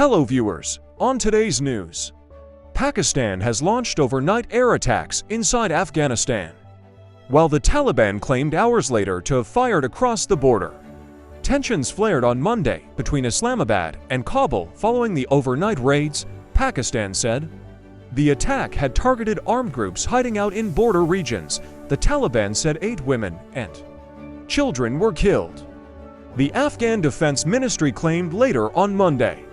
Hello viewers, on today's news, Pakistan has launched overnight air attacks inside Afghanistan, while the Taliban claimed hours later to have fired across the border. Tensions flared on Monday between Islamabad and Kabul following the overnight raids, Pakistan said. The attack had targeted armed groups hiding out in border regions. The Taliban said 8 women and children were killed. The Afghan Defense Ministry claimed later on Monday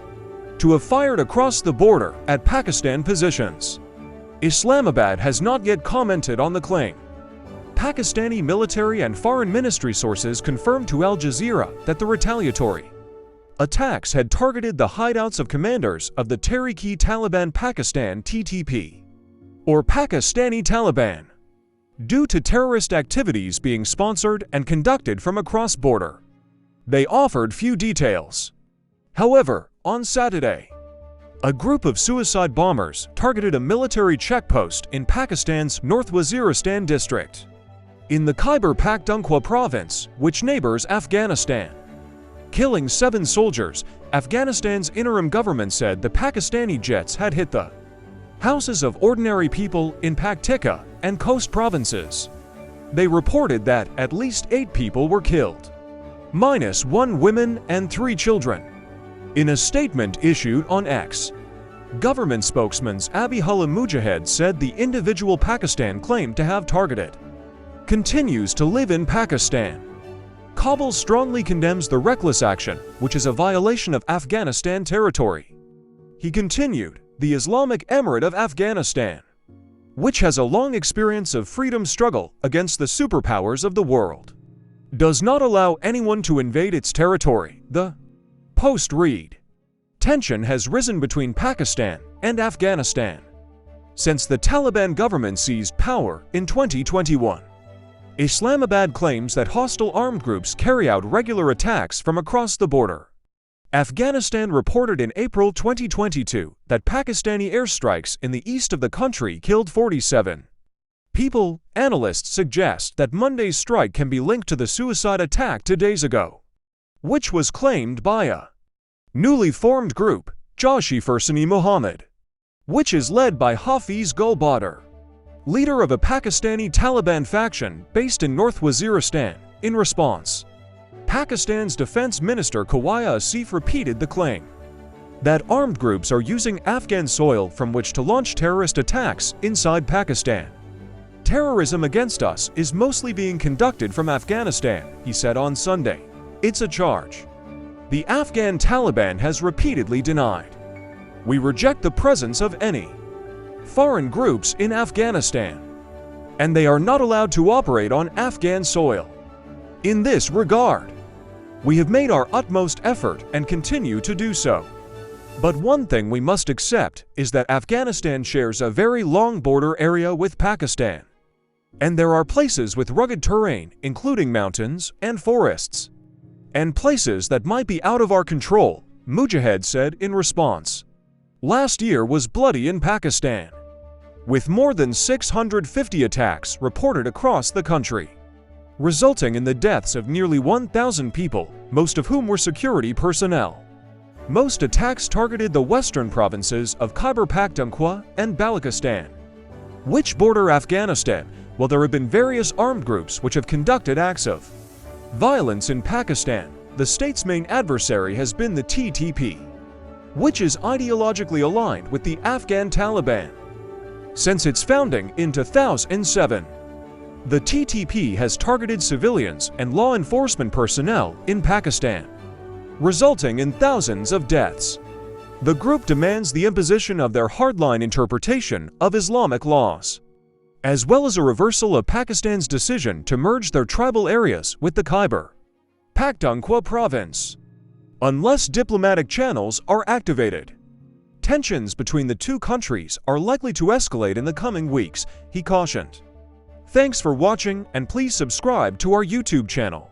to have fired across the border at Pakistan positions. Islamabad has not yet commented on the claim. Pakistani military and foreign ministry sources confirmed to Al Jazeera that the retaliatory attacks had targeted the hideouts of commanders of the Tehrik-e-Taliban Pakistan (TTP), or Pakistani Taliban, due to terrorist activities being sponsored and conducted from across border. They offered few details. However, on Saturday, a group of suicide bombers targeted a military checkpost in Pakistan's North Waziristan district, in the Khyber Pakhtunkhwa province, which neighbors Afghanistan, killing 7 soldiers. Afghanistan's interim government said the Pakistani jets had hit the houses of ordinary people in Paktika and coast provinces. They reported that at least 8 people were killed, minus 1 woman and 3 children. In a statement issued on X, government spokesman Abihullah Mujahid said the individual Pakistan claimed to have targeted continues to live in Pakistan. Kabul strongly condemns the reckless action, which is a violation of Afghanistan territory. He continued, the Islamic Emirate of Afghanistan, which has a long experience of freedom struggle against the superpowers of the world, does not allow anyone to invade its territory. The Post read, tension has risen between Pakistan and Afghanistan since the Taliban government seized power in 2021. Islamabad claims that hostile armed groups carry out regular attacks from across the border. Afghanistan reported in April 2022 that Pakistani airstrikes in the east of the country killed 47 people. Analysts suggest that Monday's strike can be linked to the suicide attack 2 days ago, which was claimed by a newly formed group, Jaish-e Muhammad, which is led by Hafiz Gul Badr, leader of a Pakistani Taliban faction based in North Waziristan. In response, Pakistan's Defense Minister Khawija Asif repeated the claim that armed groups are using Afghan soil from which to launch terrorist attacks inside Pakistan. Terrorism against us is mostly being conducted from Afghanistan, he said on Sunday. It's a charge the Afghan Taliban has repeatedly denied. We reject the presence of any foreign groups in Afghanistan, and they are not allowed to operate on Afghan soil. In this regard, we have made our utmost effort and continue to do so. But one thing we must accept is that Afghanistan shares a very long border area with Pakistan, and there are places with rugged terrain, including mountains and forests, and places that might be out of our control, Mujahid said in response. Last year was bloody in Pakistan, with more than 650 attacks reported across the country, resulting in the deaths of nearly 1,000 people, most of whom were security personnel. Most attacks targeted the western provinces of Khyber Pakhtunkhwa and Balochistan, which border Afghanistan, while there have been various armed groups which have conducted acts of violence in Pakistan. The state's main adversary has been the TTP, which is ideologically aligned with the Afghan Taliban. Since its founding in 2007, the TTP has targeted civilians and law enforcement personnel in Pakistan, resulting in thousands of deaths. The group demands the imposition of their hardline interpretation of Islamic laws, as well as a reversal of Pakistan's decision to merge their tribal areas with the Khyber Pakhtunkhwa province, unless diplomatic channels are activated. Tensions between the two countries are likely to escalate in the coming weeks, he cautioned. Thanks for watching, and please subscribe to our YouTube channel.